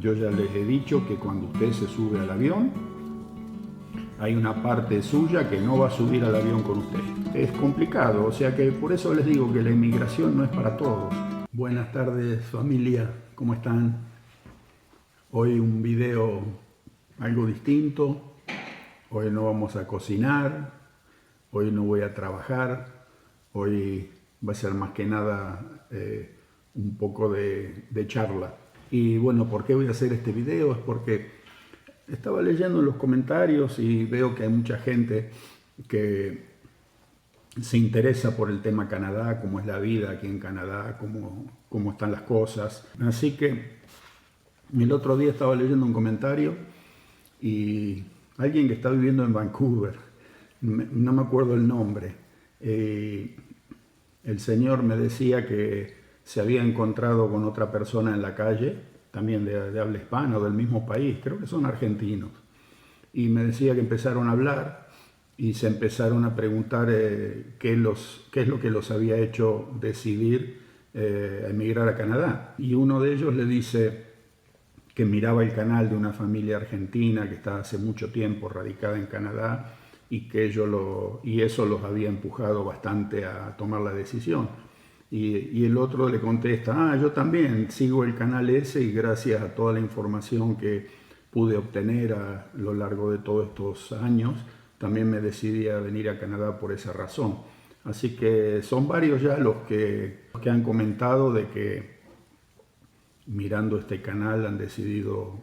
Yo ya les he dicho que cuando usted se sube al avión, hay una parte suya que no va a subir al avión con usted. Es complicado, o sea que por eso les digo que la inmigración no es para todos. Buenas tardes familia, ¿cómo están? Hoy un video algo distinto. Hoy no vamos a cocinar, hoy no voy a trabajar, hoy va a ser más que nada un poco de charla. Y bueno, ¿por qué voy a hacer este video? Es porque estaba leyendo los comentarios y veo que hay mucha gente que se interesa por el tema Canadá, cómo es la vida aquí en Canadá, cómo están las cosas. Así que el otro día estaba leyendo un comentario y alguien que está viviendo en Vancouver, no me acuerdo el nombre, el señor me decía que se había encontrado con otra persona en la calle, también de habla hispana o del mismo país, creo que son argentinos, y me decía que empezaron a hablar y se empezaron a preguntar qué es lo que los había hecho decidir emigrar a Canadá. Y uno de ellos le dice que miraba el canal de una familia argentina que está hace mucho tiempo radicada en Canadá y que eso los había empujado bastante a tomar la decisión. Y el otro le contesta, yo también sigo el canal ese y gracias a toda la información que pude obtener a lo largo de todos estos años, también me decidí a venir a Canadá por esa razón. Así que son varios ya los que han comentado de que mirando este canal han decidido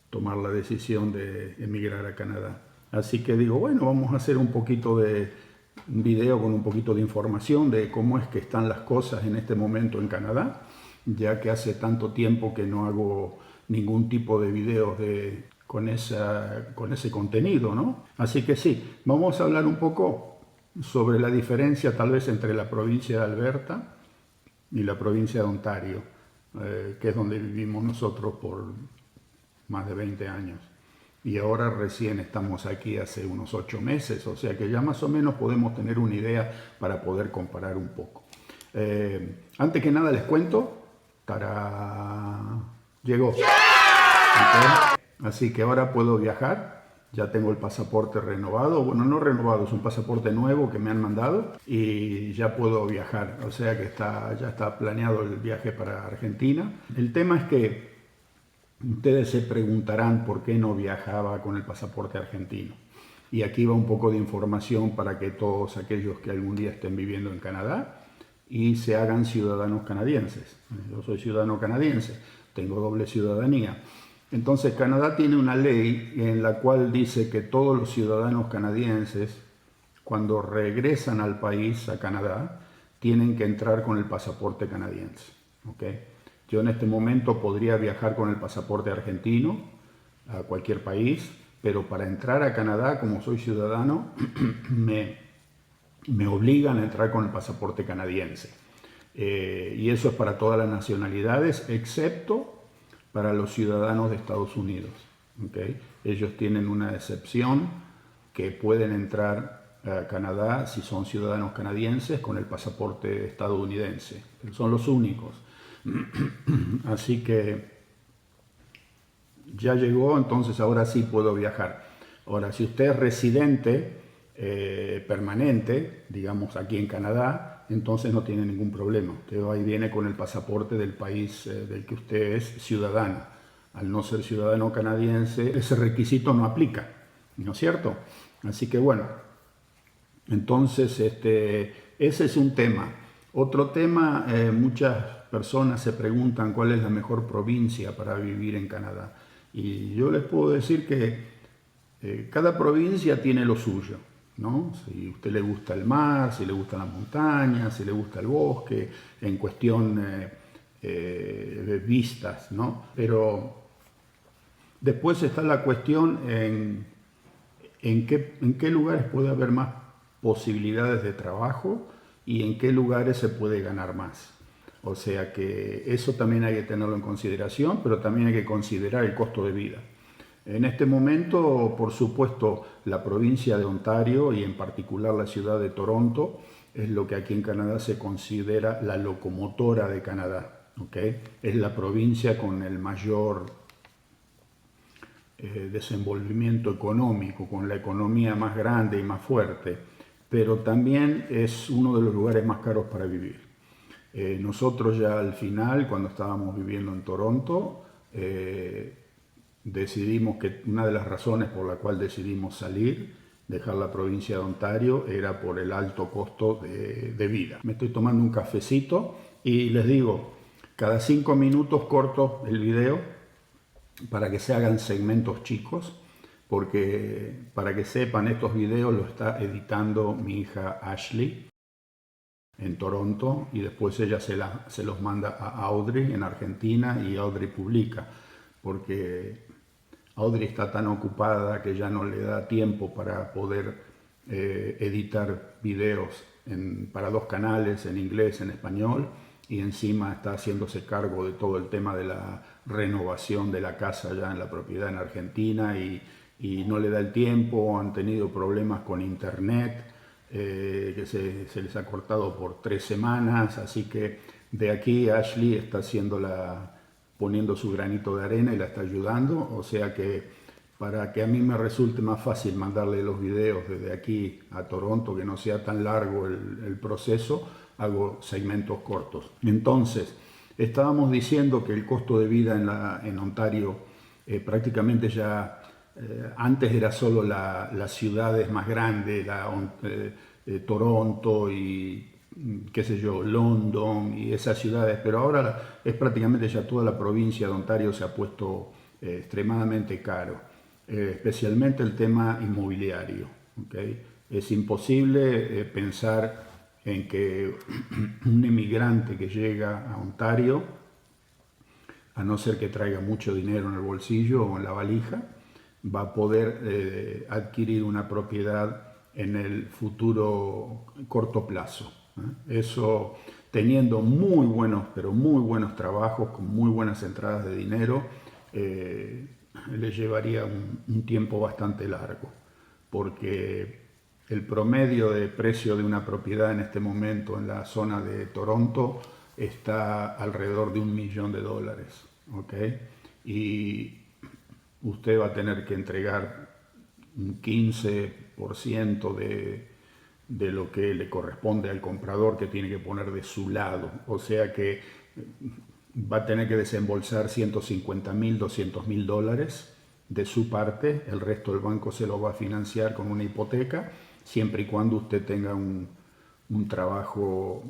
tomar la decisión de emigrar a Canadá. Así que digo, bueno, vamos a hacer un poquito de un video con un poquito de información de cómo es que están las cosas en este momento en Canadá, ya que hace tanto tiempo que no hago ningún tipo de videos con ese contenido, ¿no? Así que sí, vamos a hablar un poco sobre la diferencia tal vez entre la provincia de Alberta y la provincia de Ontario, que es donde vivimos nosotros por más de 20 años. Y ahora recién estamos aquí hace unos 8 meses, o sea que ya más o menos podemos tener una idea para poder comparar un poco. Antes que nada les cuento, llegó. Okay. Así que ahora puedo viajar, ya tengo el pasaporte renovado, bueno, no renovado, es un pasaporte nuevo que me han mandado y ya puedo viajar, o sea que ya está planeado el viaje para Argentina. El tema es que ustedes se preguntarán por qué no viajaba con el pasaporte argentino. Y aquí va un poco de información para que todos aquellos que algún día estén viviendo en Canadá y se hagan ciudadanos canadienses. Yo soy ciudadano canadiense, tengo doble ciudadanía. Entonces Canadá tiene una ley en la cual dice que todos los ciudadanos canadienses, cuando regresan al país, a Canadá, tienen que entrar con el pasaporte canadiense. ¿Okay? Yo en este momento podría viajar con el pasaporte argentino a cualquier país, pero para entrar a Canadá, como soy ciudadano, me obligan a entrar con el pasaporte canadiense. Y eso es para todas las nacionalidades, excepto para los ciudadanos de Estados Unidos. ¿Okay? Ellos tienen una excepción que pueden entrar a Canadá si son ciudadanos canadienses con el pasaporte estadounidense. Son los únicos. Así que ya llegó, entonces ahora sí puedo viajar. Ahora, si usted es residente permanente, digamos aquí en Canadá, entonces no tiene ningún problema. Usted ahí viene con el pasaporte del país del que usted es ciudadano. Al no ser ciudadano canadiense, ese requisito no aplica, ¿no es cierto? Así que bueno, entonces ese es un tema. Otro tema, muchas personas se preguntan cuál es la mejor provincia para vivir en Canadá. Y yo les puedo decir que cada provincia tiene lo suyo, ¿no? Si a usted le gusta el mar, si le gustan las montañas, si le gusta el bosque, en cuestión de vistas, ¿no? Pero después está la cuestión en qué lugares puede haber más posibilidades de trabajo y en qué lugares se puede ganar más. O sea que eso también hay que tenerlo en consideración, pero también hay que considerar el costo de vida. En este momento, por supuesto, la provincia de Ontario y en particular la ciudad de Toronto es lo que aquí en Canadá se considera la locomotora de Canadá. ¿Okay? Es la provincia con el mayor desenvolvimiento económico, con la economía más grande y más fuerte, pero también es uno de los lugares más caros para vivir. Nosotros ya al final, cuando estábamos viviendo en Toronto, decidimos que una de las razones por la cual decidimos salir, dejar la provincia de Ontario, era por el alto costo de vida. Me estoy tomando un cafecito y les digo, cada 5 minutos corto el video para que se hagan segmentos chicos, porque para que sepan, estos videos los está editando mi hija Ashley en Toronto y después ella se los manda a Audrey en Argentina y Audrey publica, porque Audrey está tan ocupada que ya no le da tiempo para poder editar videos para 2 canales, en inglés, en español, y encima está haciéndose cargo de todo el tema de la renovación de la casa ya en la propiedad en Argentina y no le da el tiempo. Han tenido problemas con internet, que se les ha cortado por 3 semanas, así que de aquí Ashley está poniendo su granito de arena y la está ayudando, o sea que para que a mí me resulte más fácil mandarle los videos desde aquí a Toronto, que no sea tan largo el proceso, hago segmentos cortos. Entonces, estábamos diciendo que el costo de vida en Ontario prácticamente ya antes era solo las ciudades más grandes, Toronto y qué sé yo, London y esas ciudades, pero ahora es prácticamente ya toda la provincia de Ontario se ha puesto extremadamente caro, especialmente el tema inmobiliario. ¿Okay? Es imposible pensar en que un emigrante que llega a Ontario, a no ser que traiga mucho dinero en el bolsillo o en la valija, va a poder adquirir una propiedad en el futuro corto plazo. Eso teniendo muy buenos, pero muy buenos trabajos, con muy buenas entradas de dinero, le llevaría un tiempo bastante largo, porque el promedio de precio de una propiedad en este momento en la zona de Toronto está alrededor de $1 millón, ¿okay? Y usted va a tener que entregar un 15% de lo que le corresponde al comprador, que tiene que poner de su lado. O sea que va a tener que desembolsar $150,000, $200,000 de su parte. El resto del banco se lo va a financiar con una hipoteca, siempre y cuando usted tenga un trabajo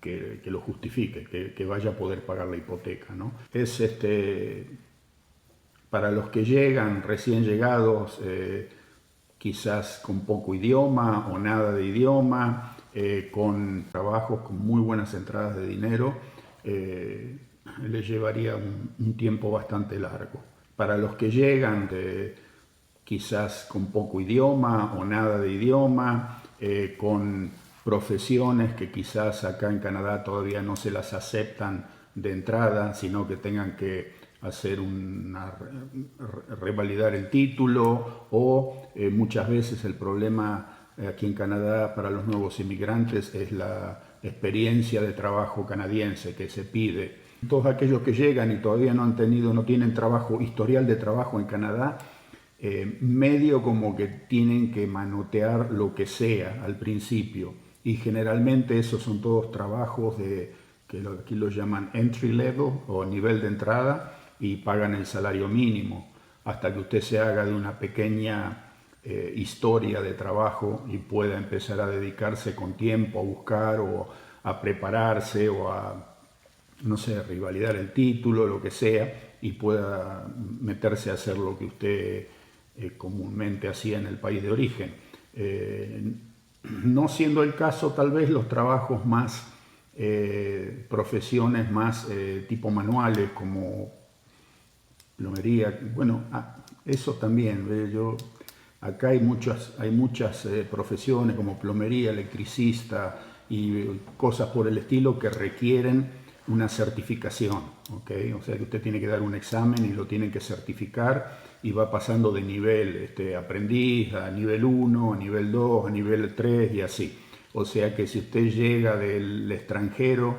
que lo justifique, que vaya a poder pagar la hipoteca, ¿no? Es para los que llegan, recién llegados, quizás con poco idioma o nada de idioma, con trabajos con muy buenas entradas de dinero, les llevaría un tiempo bastante largo. Para los que llegan quizás con poco idioma o nada de idioma, con profesiones que quizás acá en Canadá todavía no se las aceptan de entrada, sino que tengan que hacer revalidar el título, o muchas veces el problema aquí en Canadá para los nuevos inmigrantes es la experiencia de trabajo canadiense que se pide. Todos aquellos que llegan y todavía no tienen trabajo, historial de trabajo en Canadá, medio como que tienen que manotear lo que sea al principio, y generalmente esos son todos trabajos que aquí los llaman entry level o nivel de entrada, y pagan el salario mínimo hasta que usted se haga de una pequeña historia de trabajo y pueda empezar a dedicarse con tiempo a buscar o a prepararse o a, no sé, revalidar el título, lo que sea, y pueda meterse a hacer lo que usted comúnmente hacía en el país de origen. No siendo el caso, tal vez los trabajos más, profesiones más tipo manuales, como plomería, bueno, eso también, acá hay muchas profesiones como plomería, electricista y cosas por el estilo que requieren una certificación, ¿okay? O sea que usted tiene que dar un examen y lo tienen que certificar, y va pasando de nivel aprendiz a nivel 1, a nivel 2, a nivel 3 y así. O sea que si usted llega del extranjero,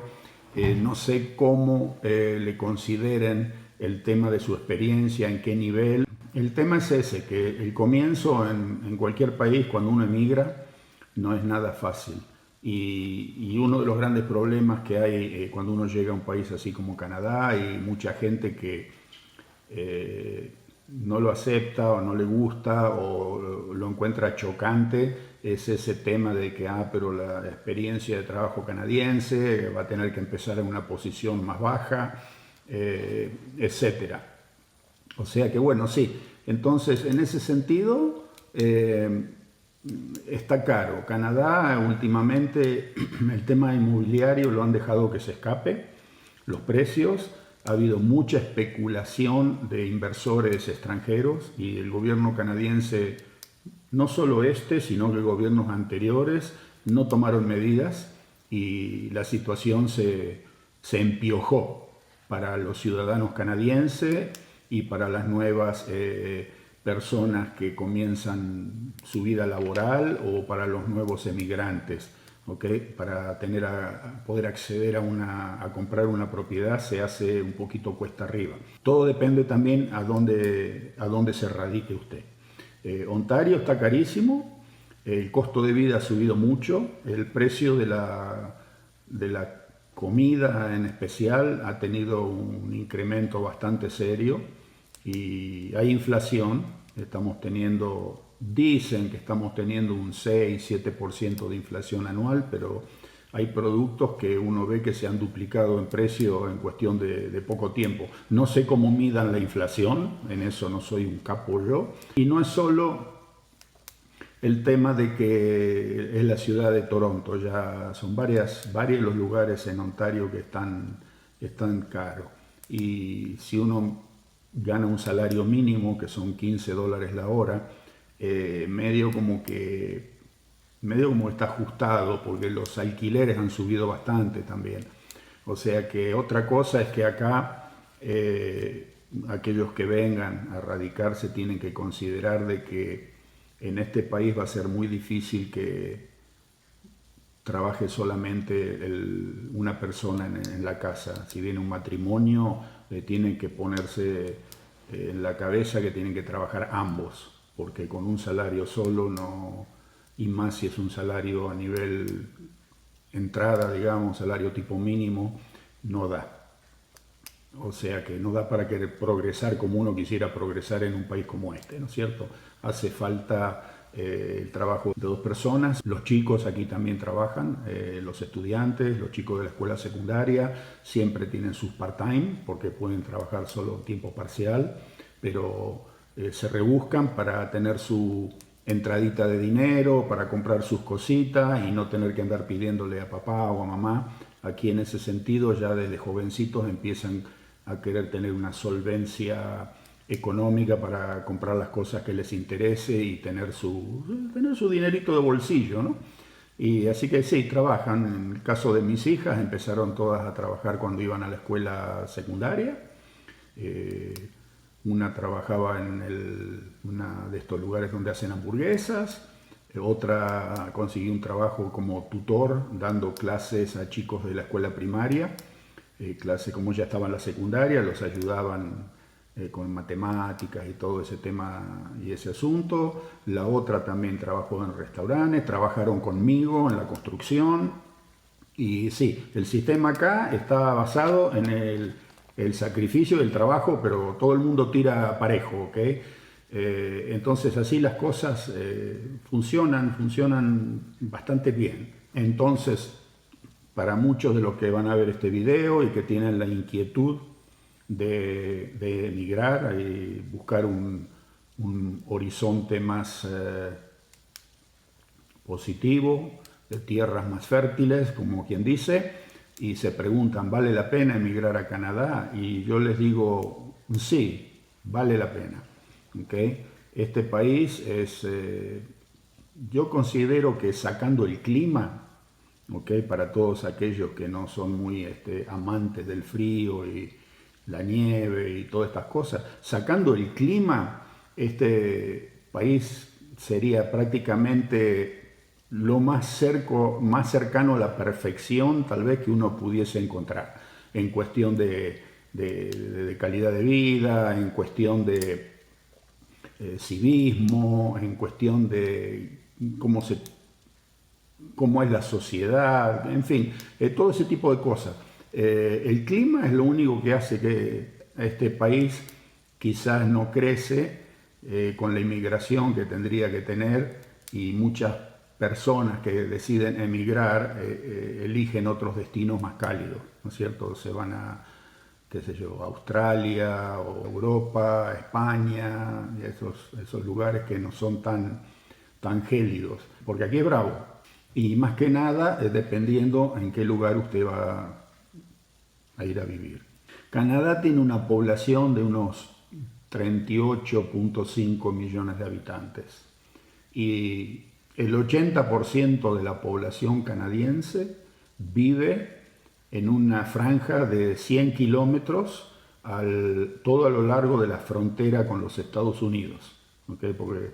no sé cómo le consideren el tema de su experiencia, en qué nivel, el tema es ese, que el comienzo en cualquier país, cuando uno emigra, no es nada fácil. Y uno de los grandes problemas que hay cuando uno llega a un país así como Canadá, hay mucha gente que no lo acepta o no le gusta o lo encuentra chocante, es ese tema de que, pero la experiencia de trabajo canadiense va a tener que empezar en una posición más baja, etcétera. O sea que bueno, sí, entonces en ese sentido está caro. Canadá últimamente el tema inmobiliario lo han dejado que se escape, los precios, ha habido mucha especulación de inversores extranjeros y el gobierno canadiense, no solo sino que gobiernos anteriores, no tomaron medidas y la situación se empiojó para los ciudadanos canadienses y para las nuevas personas que comienzan su vida laboral o para los nuevos emigrantes. ¿Okay? Para poder acceder a comprar una propiedad se hace un poquito cuesta arriba. Todo depende también a dónde se radique usted. Ontario está carísimo, el costo de vida ha subido mucho, el precio de la comida en especial ha tenido un incremento bastante serio y hay inflación, dicen que estamos teniendo un 6-7% de inflación anual, pero hay productos que uno ve que se han duplicado en precio en cuestión de poco tiempo. No sé cómo midan la inflación, en eso no soy un capo yo. Y no es solo el tema de que es la ciudad de Toronto, ya son varios los lugares en Ontario que están caros. Y si uno gana un salario mínimo, que son $15 la hora, medio como está ajustado, porque los alquileres han subido bastante también. O sea que otra cosa es que acá aquellos que vengan a radicarse tienen que considerar de que en este país va a ser muy difícil que trabaje solamente una persona en la casa. Si viene un matrimonio, tienen que ponerse en la cabeza que tienen que trabajar ambos, porque con un salario solo no, y más si es un salario a nivel entrada, digamos, salario tipo mínimo, no da. O sea que no da para querer progresar como uno quisiera progresar en un país como este, ¿no es cierto? Hace falta el trabajo de dos personas. Los chicos aquí también trabajan, los estudiantes, los chicos de la escuela secundaria siempre tienen sus part-time porque pueden trabajar solo tiempo parcial, pero se rebuscan para tener su entradita de dinero, para comprar sus cositas y no tener que andar pidiéndole a papá o a mamá. Aquí en ese sentido ya desde jovencitos empiezan a querer tener una solvencia económica para comprar las cosas que les interese y tener su dinerito de bolsillo, ¿no? Y así que sí, trabajan. En el caso de mis hijas, empezaron todas a trabajar cuando iban a la escuela secundaria. Una trabajaba en una de estos lugares donde hacen hamburguesas, otra consiguió un trabajo como tutor dando clases a chicos de la escuela primaria, clases como ya estaban en la secundaria, los ayudaban con matemáticas y todo ese tema y ese asunto. La otra también trabajó en restaurantes, trabajaron conmigo en la construcción. Y sí, el sistema acá está basado en el sacrificio y el trabajo, pero todo el mundo tira parejo, ¿ok? Entonces así las cosas funcionan bastante bien. Entonces, para muchos de los que van a ver este video y que tienen la inquietud de emigrar y buscar un horizonte más positivo, de tierras más fértiles, como quien dice, y se preguntan, ¿vale la pena emigrar a Canadá? Y yo les digo, sí, vale la pena. ¿Okay? Este país es, yo considero que sacando el clima, ¿okay? Para todos aquellos que no son muy amantes del frío y la nieve y todas estas cosas, sacando el clima, este país sería prácticamente lo más cercano a la perfección tal vez que uno pudiese encontrar en cuestión de calidad de vida, en cuestión de civismo, en cuestión de cómo es la sociedad, en fin, todo ese tipo de cosas. El clima es lo único que hace que este país quizás no crece con la inmigración que tendría que tener, y muchas personas que deciden emigrar eligen otros destinos más cálidos, ¿no es cierto? Se van a, qué sé yo, Australia o Europa, España, y esos lugares que no son tan gélidos, porque aquí es bravo. Y más que nada, dependiendo en qué lugar usted va a ir a vivir. Canadá tiene una población de unos 38.5 millones de habitantes. Y el 80% de la población canadiense vive en una franja de 100 kilómetros todo a lo largo de la frontera con los Estados Unidos, ¿okay? Porque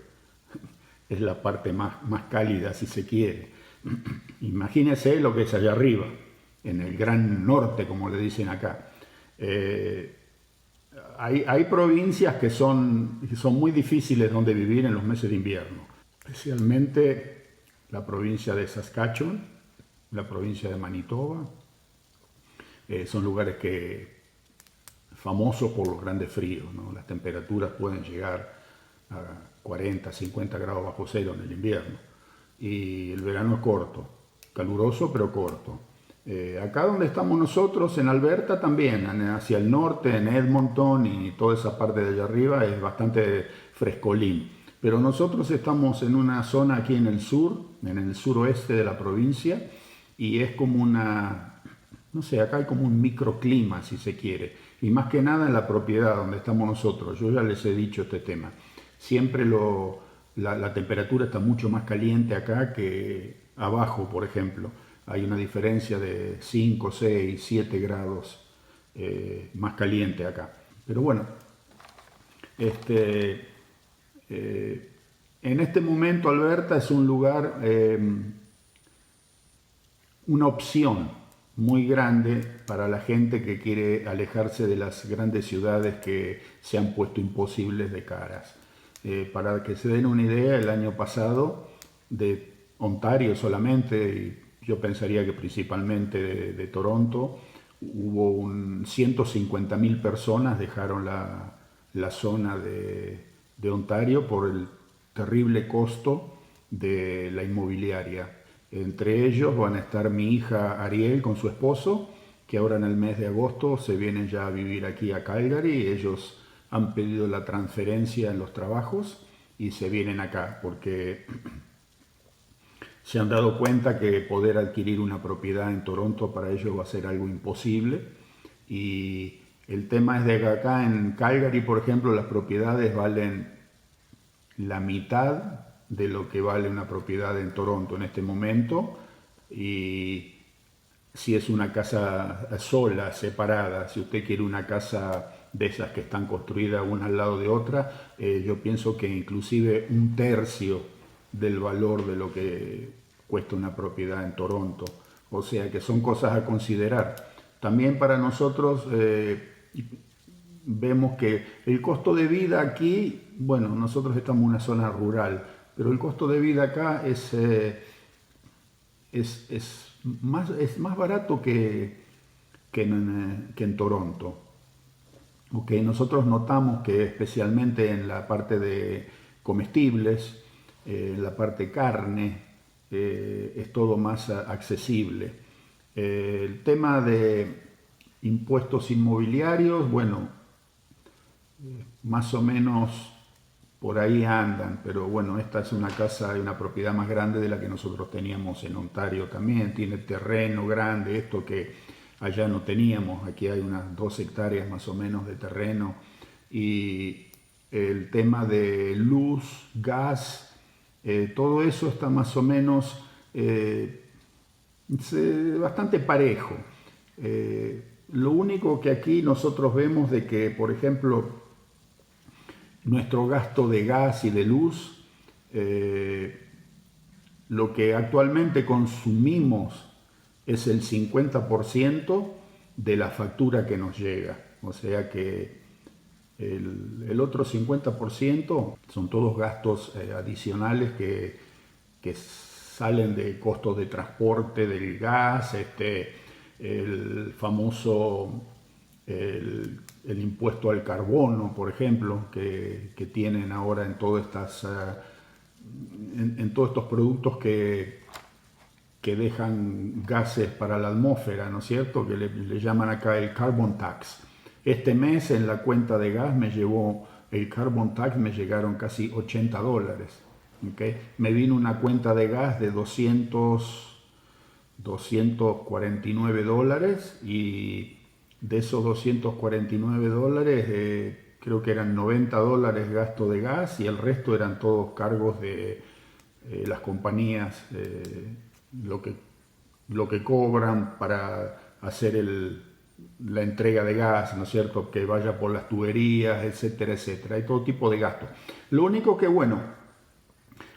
es la parte más cálida, si se quiere. Imagínese lo que es allá arriba, en el gran norte, como le dicen acá. Hay provincias que son muy difíciles donde vivir en los meses de invierno, especialmente la provincia de Saskatchewan, la provincia de Manitoba. Son lugares famosos por los grandes fríos, ¿no? Las temperaturas pueden llegar a 40, 50 grados bajo cero en el invierno. Y el verano es corto, caluroso pero corto. Acá donde estamos nosotros, en Alberta también, hacia el norte, en Edmonton y toda esa parte de allá arriba, es bastante frescolín. Pero nosotros estamos en una zona aquí en el suroeste de la provincia, y es como no sé, acá hay como un microclima, si se quiere. Y más que nada en la propiedad donde estamos nosotros. Yo ya les he dicho este tema. Siempre la temperatura está mucho más caliente acá que abajo, por ejemplo. Hay una diferencia de 5, 6, 7 grados más caliente acá. Pero bueno, en este momento Alberta es un lugar, una opción muy grande para la gente que quiere alejarse de las grandes ciudades que se han puesto imposibles de caras. Para que se den una idea, el año pasado de Ontario solamente, y yo pensaría que principalmente de Toronto, hubo 150.000 personas dejaron la zona de Ontario por el terrible costo de la inmobiliaria. Entre ellos van a estar mi hija Ariel con su esposo, que ahora en el mes de agosto se vienen ya a vivir aquí a Calgary. Ellos han pedido la transferencia en los trabajos y se vienen acá porque se han dado cuenta que poder adquirir una propiedad en Toronto para ellos va a ser algo imposible. Y el tema es de que acá en Calgary, por ejemplo, las propiedades valen la mitad de lo que vale una propiedad en Toronto en este momento. Y si es una casa sola, separada, si usted quiere una casa de esas que están construidas una al lado de otra, yo pienso que inclusive un tercio del valor de lo que cuesta una propiedad en Toronto. O sea que son cosas a considerar. También para nosotros vemos que el costo de vida aquí, bueno, nosotros estamos en una zona rural, pero el costo de vida acá es más barato que en Toronto. Okay, nosotros notamos que especialmente en la parte de comestibles, en la parte carne, es todo más accesible. El tema de impuestos inmobiliarios, bueno, más o menos por ahí andan, pero bueno, esta es una casa, una propiedad más grande de la que nosotros teníamos en Ontario también, tiene terreno grande, esto que allá no teníamos. Aquí hay unas 2 hectáreas más o menos de terreno, y el tema de luz, gas, todo eso está más o menos bastante parejo. Lo único que aquí nosotros vemos de que, por ejemplo, nuestro gasto de gas y de luz, lo que actualmente consumimos es el 50% de la factura que nos llega. O sea que El otro 50% son todos gastos adicionales que salen de costos de transporte del gas, el famoso el impuesto al carbono, por ejemplo, que tienen ahora en todas estas en todos estos productos que dejan gases para la atmósfera, ¿no es cierto? Que le llaman acá el carbon tax. Este mes en la cuenta de gas el carbon tax me llegaron casi $80. ¿Okay? Me vino una cuenta de gas de $249 y de esos $249 creo que eran $90 gasto de gas y el resto eran todos cargos de las compañías, lo que cobran para hacer la entrega de gas, ¿no es cierto? Que vaya por las tuberías, etcétera, etcétera. Hay todo tipo de gastos. Lo único que, bueno,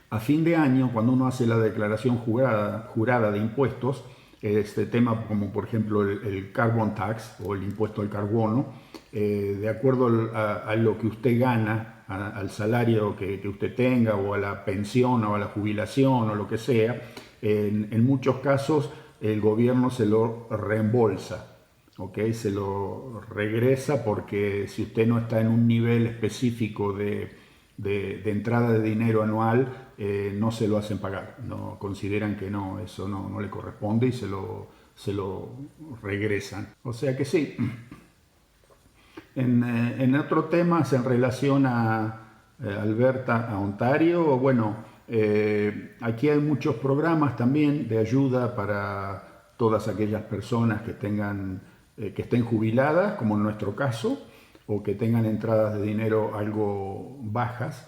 a fin de año, cuando uno hace la declaración jurada de impuestos, este tema como por ejemplo el carbon tax o el impuesto al carbono, de acuerdo a lo que usted gana, al salario que usted tenga o a la pensión o a la jubilación o lo que sea, en muchos casos el gobierno se lo reembolsa. ¿Okay? Se lo regresa porque si usted no está en un nivel específico de entrada de dinero anual, no se lo hacen pagar. No, consideran que no, eso no le corresponde y se lo regresan. O sea que sí. En otros temas en relación a Alberta, a Ontario, bueno, aquí hay muchos programas también de ayuda para todas aquellas personas que que estén jubiladas, como en nuestro caso, o que tengan entradas de dinero algo bajas.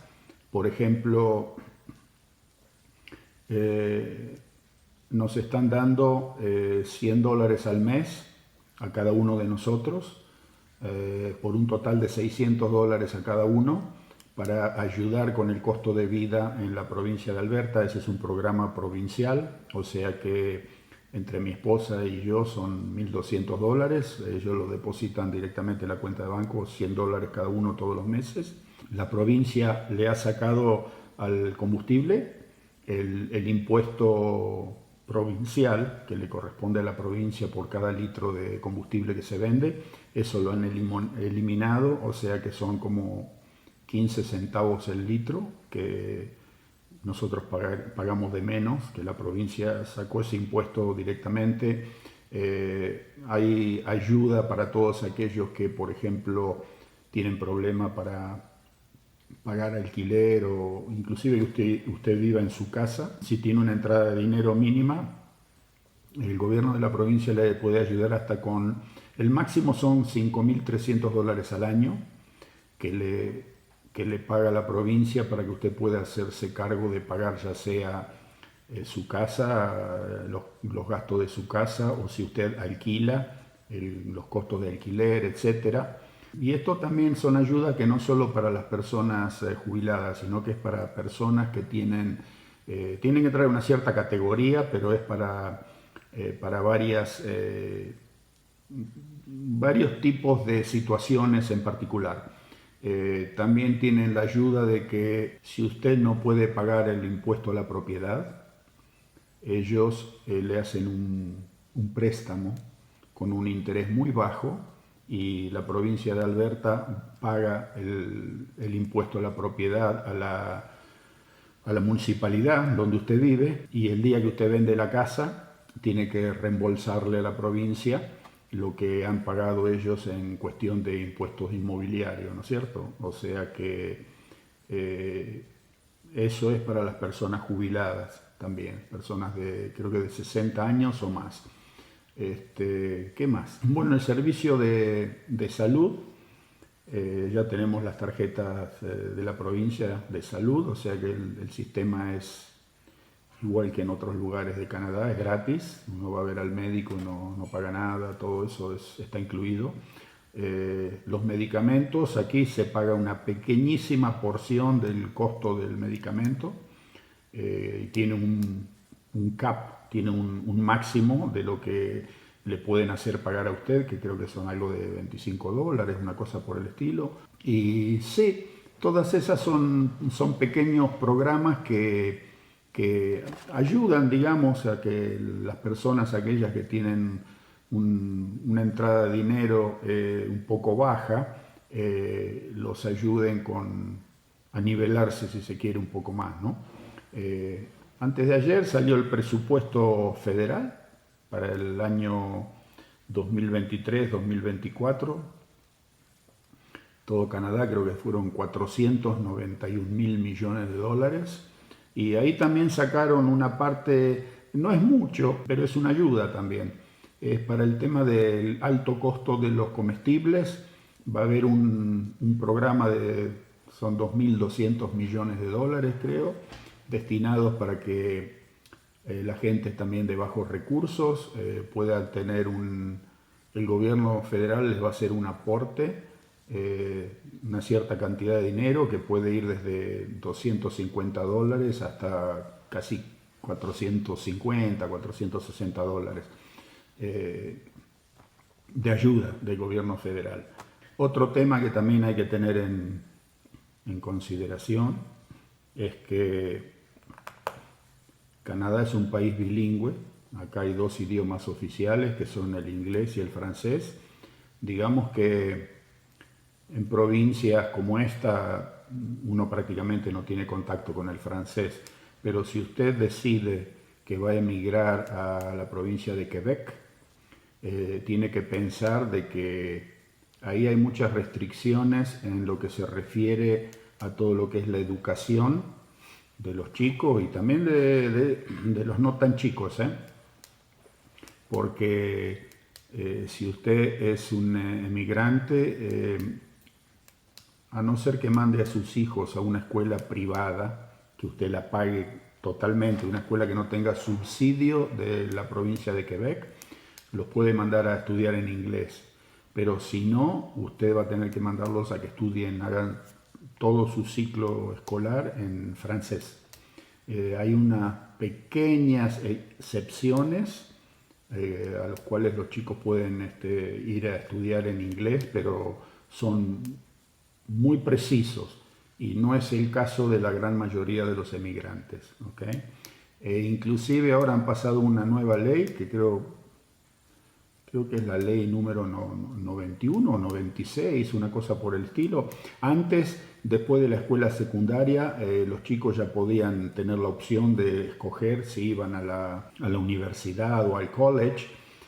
Por ejemplo, nos están dando $100 al mes a cada uno de nosotros, por un total de $600 a cada uno, para ayudar con el costo de vida en la provincia de Alberta. Ese es un programa provincial, o sea que entre mi esposa y yo son $1.200. Ellos lo depositan directamente en la cuenta de banco, $100 cada uno todos los meses. La provincia le ha sacado al combustible el impuesto provincial que le corresponde a la provincia por cada litro de combustible que se vende. Eso lo han eliminado, o sea que son como 15 centavos el litro que nosotros pagamos de menos, que la provincia sacó ese impuesto directamente. Hay ayuda para todos aquellos que, por ejemplo, tienen problema para pagar alquiler o inclusive que usted viva en su casa. Si tiene una entrada de dinero mínima, el gobierno de la provincia le puede ayudar hasta el máximo son $5.300 al año que le paga la provincia para que usted pueda hacerse cargo de pagar ya sea su casa, los gastos de su casa, o si usted alquila, los costos de alquiler, etcétera. Y esto también son ayudas que no solo para las personas jubiladas, sino que es para personas que tienen que traer una cierta categoría, pero es para varios tipos de situaciones en particular. También tienen la ayuda de que si usted no puede pagar el impuesto a la propiedad, ellos le hacen un préstamo con un interés muy bajo y la provincia de Alberta paga el impuesto a la propiedad a la municipalidad donde usted vive, y el día que usted vende la casa tiene que reembolsarle a la provincia lo que han pagado ellos en cuestión de impuestos inmobiliarios, ¿no es cierto? O sea que eso es para las personas jubiladas también, personas creo que de 60 años o más. ¿Qué más? Bueno, el servicio de salud, ya tenemos las tarjetas de la provincia de salud, o sea que el sistema es igual que en otros lugares de Canadá, es gratis, uno va a ver al médico, no paga nada, todo eso está incluido. Los medicamentos, aquí se paga una pequeñísima porción del costo del medicamento, tiene un cap, tiene un máximo de lo que le pueden hacer pagar a usted, que creo que son algo de $25, una cosa por el estilo. Y sí, todas esas son pequeños programas que ayudan, digamos, a que las personas, aquellas que tienen una entrada de dinero un poco baja, los ayuden a nivelarse, si se quiere, un poco más, ¿no? Antes de ayer salió el presupuesto federal para el año 2023-2024. Todo Canadá creo que fueron 491.000 millones de dólares. Y ahí también sacaron una parte, no es mucho, pero es una ayuda también. Es para el tema del alto costo de los comestibles. Va a haber un programa son 2.200 millones de dólares, creo, destinados para que la gente también de bajos recursos pueda tener el gobierno federal les va a hacer un aporte, una cierta cantidad de dinero que puede ir desde $250 hasta casi 450, $460 de ayuda del gobierno federal. Otro tema que también hay que tener en consideración es que Canadá es un país bilingüe. Acá hay dos idiomas oficiales que son el inglés y el francés. Digamos que en provincias como esta uno prácticamente no tiene contacto con el francés, pero si usted decide que va a emigrar a la provincia de Quebec, tiene que pensar de que ahí hay muchas restricciones en lo que se refiere a todo lo que es la educación de los chicos y también de los no tan chicos, porque si usted es un emigrante, a no ser que mande a sus hijos a una escuela privada, que usted la pague totalmente, una escuela que no tenga subsidio de la provincia de Quebec, los puede mandar a estudiar en inglés. Pero si no, usted va a tener que mandarlos a que estudien, hagan todo su ciclo escolar en francés. Hay unas pequeñas excepciones a los cuales los chicos pueden ir a estudiar en inglés, pero son muy precisos y no es el caso de la gran mayoría de los emigrantes, ¿okay? Inclusive ahora han pasado una nueva ley que creo que es la ley número 91 o 96, una cosa por el estilo. Antes, después de la escuela secundaria, los chicos ya podían tener la opción de escoger si iban a la universidad o al college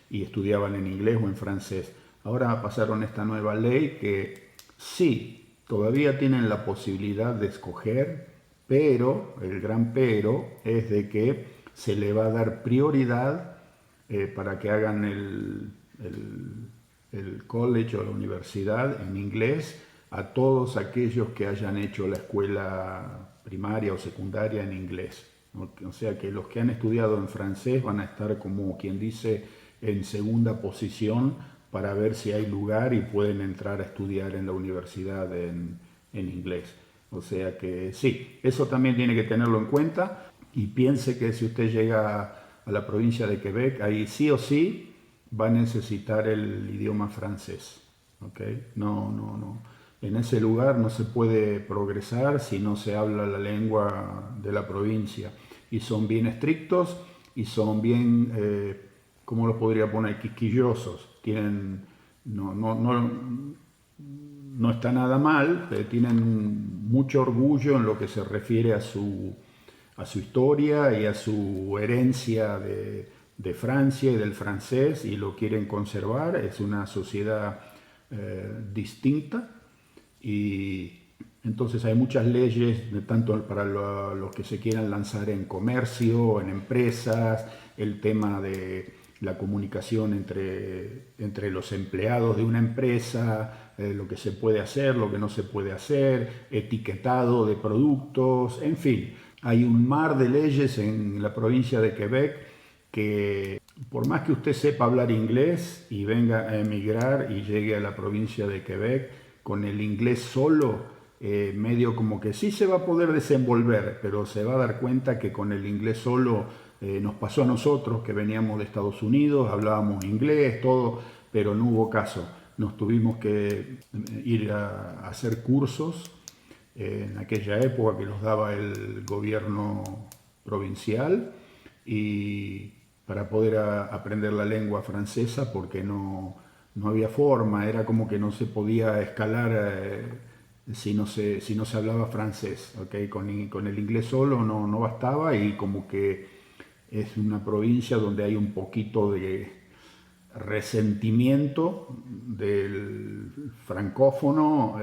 y estudiaban en inglés o en francés. Ahora pasaron esta nueva ley que sí, todavía tienen la posibilidad de escoger, pero el gran pero es de que se le va a dar prioridad para que hagan el college o la universidad en inglés a todos aquellos que hayan hecho la escuela primaria o secundaria en inglés. O sea que los que han estudiado en francés van a estar, como quien dice, en segunda posición para ver si hay lugar y pueden entrar a estudiar en la universidad en inglés. O sea que sí, eso también tiene que tenerlo en cuenta y piense que si usted llega a la provincia de Quebec, ahí sí o sí va a necesitar el idioma francés. ¿Okay? No. En ese lugar no se puede progresar si no se habla la lengua de la provincia. Y son bien estrictos y son bien, ¿cómo lo podría poner? Quisquillosos. No está nada mal, tienen mucho orgullo en lo que se refiere a su historia y a su herencia de Francia y del francés y lo quieren conservar. Es una sociedad distinta y entonces hay muchas leyes, tanto para los que se quieran lanzar en comercio, en empresas, el tema de la comunicación entre los empleados de una empresa, lo que se puede hacer, lo que no se puede hacer, etiquetado de productos, en fin. Hay un mar de leyes en la provincia de Quebec que por más que usted sepa hablar inglés y venga a emigrar y llegue a la provincia de Quebec con el inglés solo, medio como que sí se va a poder desenvolver, pero se va a dar cuenta que con el inglés solo Nos pasó a nosotros que veníamos de Estados Unidos, hablábamos inglés, todo, pero no hubo caso. Nos tuvimos que ir a hacer cursos en aquella época que los daba el gobierno provincial y para poder aprender la lengua francesa porque no había forma, era como que no se podía escalar si no se hablaba francés, ¿okay? Con el inglés solo no bastaba y como que es una provincia donde hay un poquito de resentimiento del francófono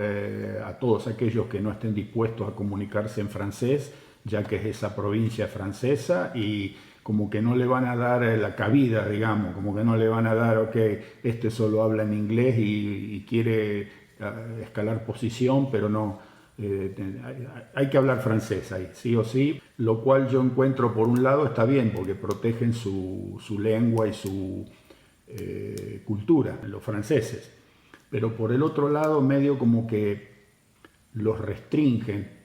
a todos aquellos que no estén dispuestos a comunicarse en francés, ya que es esa provincia francesa y como que no le van a dar la cabida, digamos, como que no le van a dar, ok, este solo habla en inglés y quiere escalar posición, pero no, hay que hablar francés ahí, sí o sí, lo cual yo encuentro por un lado está bien, porque protegen su lengua y su cultura, los franceses, pero por el otro lado medio como que los restringen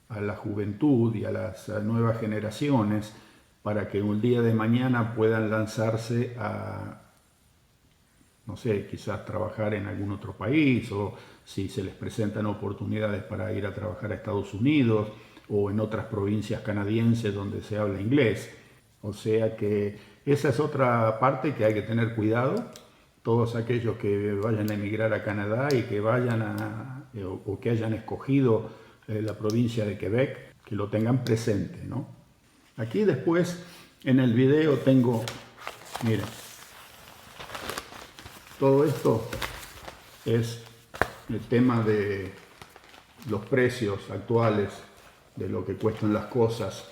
a la juventud y a las nuevas generaciones para que un día de mañana puedan lanzarse a, no sé, quizás trabajar en algún otro país o si se les presentan oportunidades para ir a trabajar a Estados Unidos o en otras provincias canadienses donde se habla inglés. O sea que esa es otra parte que hay que tener cuidado. Todos aquellos que vayan a emigrar a Canadá y que vayan o que hayan escogido la provincia de Quebec, que lo tengan presente, ¿no? Aquí después en el video tengo, miren, todo esto es el tema de los precios actuales, de lo que cuestan las cosas.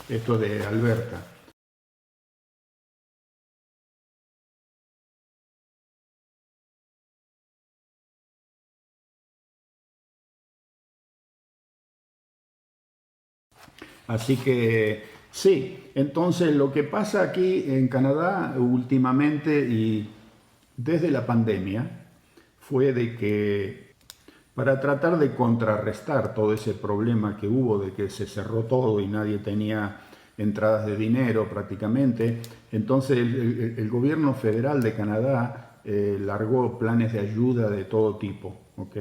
Esto es de Alberta. Así que sí, entonces lo que pasa aquí en Canadá últimamente y desde la pandemia fue de que para tratar de contrarrestar todo ese problema que hubo de que se cerró todo y nadie tenía entradas de dinero prácticamente, entonces el gobierno federal de Canadá largó planes de ayuda de todo tipo, ¿ok?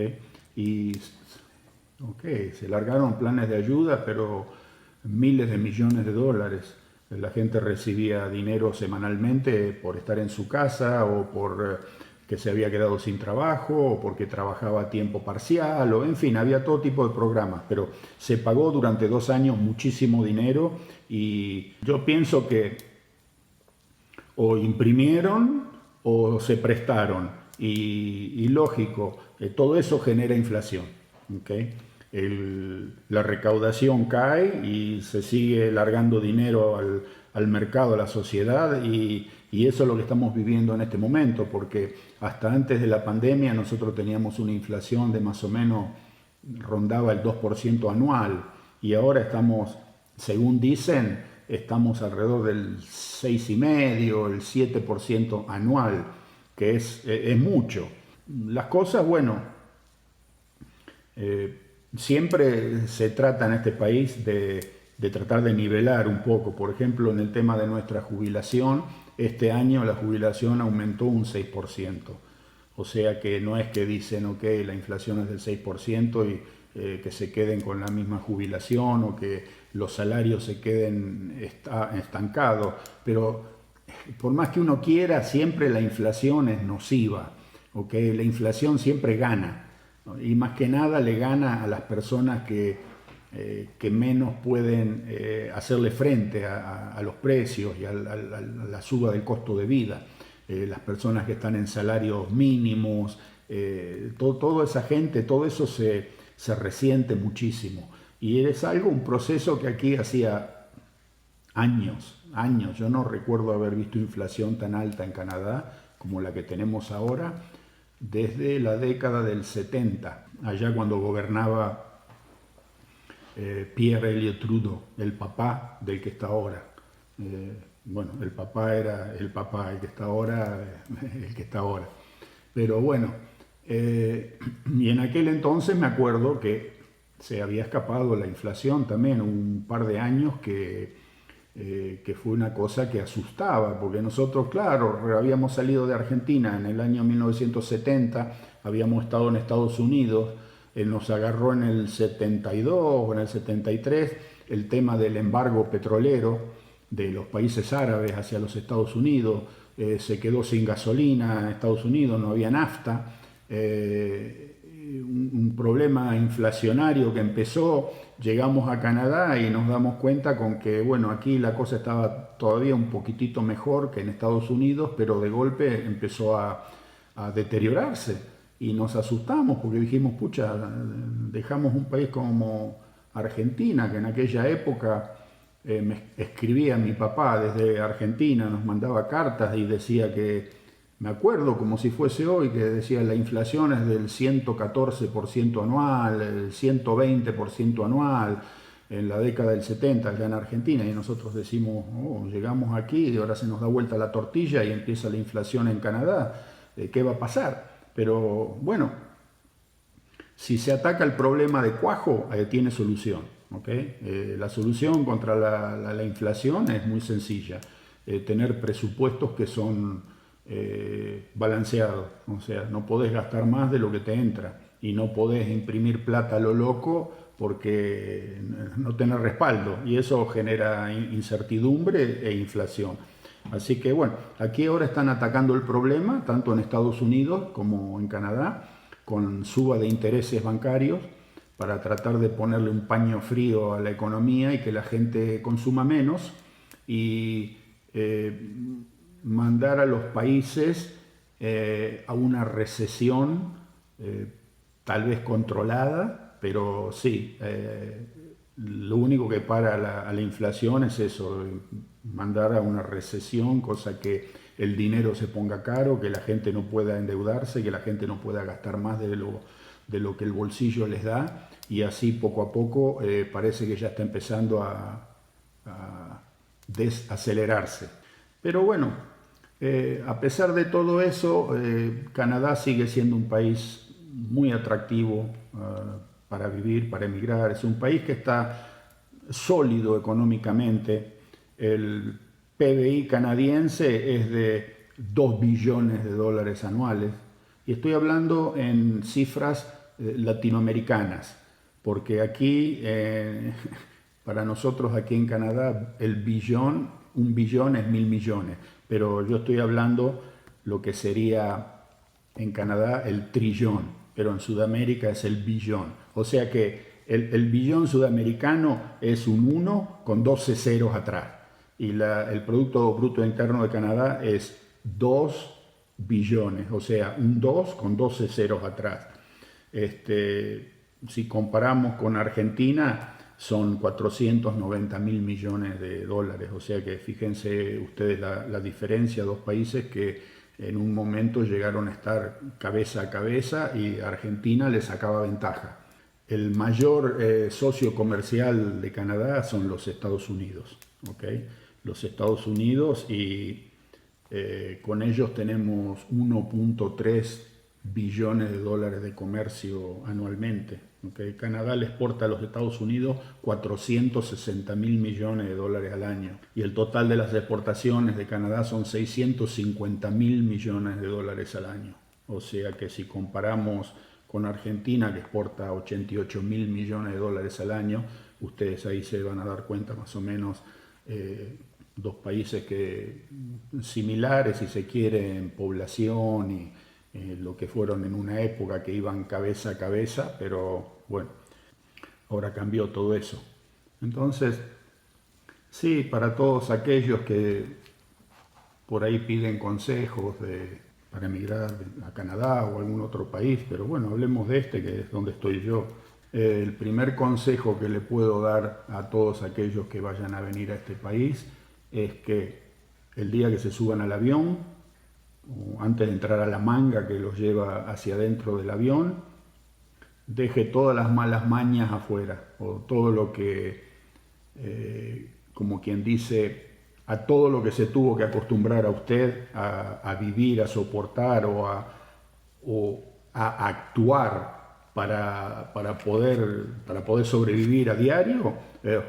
Y se largaron planes de ayuda, pero miles de millones de dólares. La gente recibía dinero semanalmente por estar en su casa o por que se había quedado sin trabajo o porque trabajaba a tiempo parcial o en fin, había todo tipo de programas, pero se pagó durante 2 años muchísimo dinero y yo pienso que o imprimieron o se prestaron y lógico, todo eso genera inflación, ¿okay? La recaudación cae y se sigue largando dinero al mercado, a la sociedad y eso es lo que estamos viviendo en este momento, porque hasta antes de la pandemia nosotros teníamos una inflación de más o menos rondaba el 2% anual y ahora estamos, según dicen, estamos alrededor del 6,5, el 7% anual, que es mucho. Las cosas, bueno, siempre se trata en este país de tratar de nivelar un poco. Por ejemplo, en el tema de nuestra jubilación, este año la jubilación aumentó un 6%. O sea que no es que dicen, ok, la inflación es del 6% y que se queden con la misma jubilación o que los salarios se queden estancados. Pero por más que uno quiera, siempre la inflación es nociva. ¿Okay? La inflación siempre gana, ¿no? Y más que nada le gana a las personas que menos pueden hacerle frente a los precios y a la suba del costo de vida. Las personas que están en salarios mínimos, toda esa gente, todo eso se resiente muchísimo. Y es un proceso que aquí hacía años. Yo no recuerdo haber visto inflación tan alta en Canadá como la que tenemos ahora desde la década del 70, allá cuando gobernaba Pierre Elliott Trudeau, el papá del que está ahora. Bueno, el papá era el papá, el que está ahora, el que está ahora. Pero bueno, y en aquel entonces me acuerdo que se había escapado la inflación también, un par de años que que fue una cosa que asustaba, porque nosotros, claro, habíamos salido de Argentina en el año 1970, habíamos estado en Estados Unidos, nos agarró en el 72 o en el 73 el tema del embargo petrolero de los países árabes hacia los Estados Unidos, se quedó sin gasolina en Estados Unidos, no había nafta, un problema inflacionario que empezó, llegamos a Canadá y nos damos cuenta con que, bueno, aquí la cosa estaba todavía un poquitito mejor que en Estados Unidos, pero de golpe empezó a deteriorarse y nos asustamos porque dijimos, pucha, dejamos un país como Argentina, que en aquella época me escribía mi papá desde Argentina, nos mandaba cartas y decía que, me acuerdo como si fuese hoy, que decía la inflación es del 114% anual, el 120% anual, en la década del 70 allá en Argentina, y nosotros decimos, oh, llegamos aquí y ahora se nos da vuelta la tortilla y empieza la inflación en Canadá, ¿qué va a pasar? Pero bueno, si se ataca el problema de cuajo, tiene solución. ¿Okay? La solución contra la inflación es muy sencilla, tener presupuestos que son balanceados, o sea, no podés gastar más de lo que te entra y no podés imprimir plata a lo loco porque no tenés respaldo y eso genera incertidumbre e inflación. Así que bueno, aquí ahora están atacando el problema, tanto en Estados Unidos como en Canadá, con suba de intereses bancarios para tratar de ponerle un paño frío a la economía y que la gente consuma menos y mandar a los países a una recesión tal vez controlada, pero sí, lo único que para a la inflación es eso, mandar a una recesión, cosa que el dinero se ponga caro, que la gente no pueda endeudarse, que la gente no pueda gastar más de lo que el bolsillo les da, y así poco a poco parece que ya está empezando a desacelerarse. Pero bueno, a pesar de todo eso, Canadá sigue siendo un país muy atractivo para vivir, para emigrar. Es un país que está sólido económicamente. El PBI canadiense es de 2 billones de dólares anuales. Y estoy hablando en cifras latinoamericanas, porque aquí, para nosotros aquí en Canadá, un billón es 1.000 millones, pero yo estoy hablando lo que sería en Canadá el trillón, pero en Sudamérica es el billón. O sea que el billón sudamericano es un 1 con 12 ceros atrás. Y el Producto Bruto Interno de Canadá es 2 billones, o sea, un 2 con 12 ceros atrás. Si comparamos con Argentina, son 490.000 millones de dólares, o sea que fíjense ustedes la diferencia, dos países que en un momento llegaron a estar cabeza a cabeza y Argentina les sacaba ventaja. El mayor socio comercial de Canadá son los Estados Unidos, ¿okay? Los Estados Unidos y con ellos tenemos 1.3 billones de dólares de comercio anualmente. ¿Okay? Canadá le exporta a los Estados Unidos 460.000 millones de dólares al año y el total de las exportaciones de Canadá son 650.000 millones de dólares al año. O sea que si comparamos con Argentina, que exporta 88.000 millones de dólares al año, ustedes ahí se van a dar cuenta más o menos dos países similares, si se quiere, en población y lo que fueron en una época que iban cabeza a cabeza, pero bueno, ahora cambió todo eso. Entonces, sí, para todos aquellos que por ahí piden consejos para emigrar a Canadá o a algún otro país, pero bueno, hablemos de este, que es donde estoy yo. El primer consejo que le puedo dar a todos aquellos que vayan a venir a este país es que el día que se suban al avión, o antes de entrar a la manga que los lleva hacia adentro del avión, deje todas las malas mañas afuera, o todo lo que, como quien dice, a todo lo que se tuvo que acostumbrar a usted a vivir, a soportar o a actuar para poder sobrevivir a diario,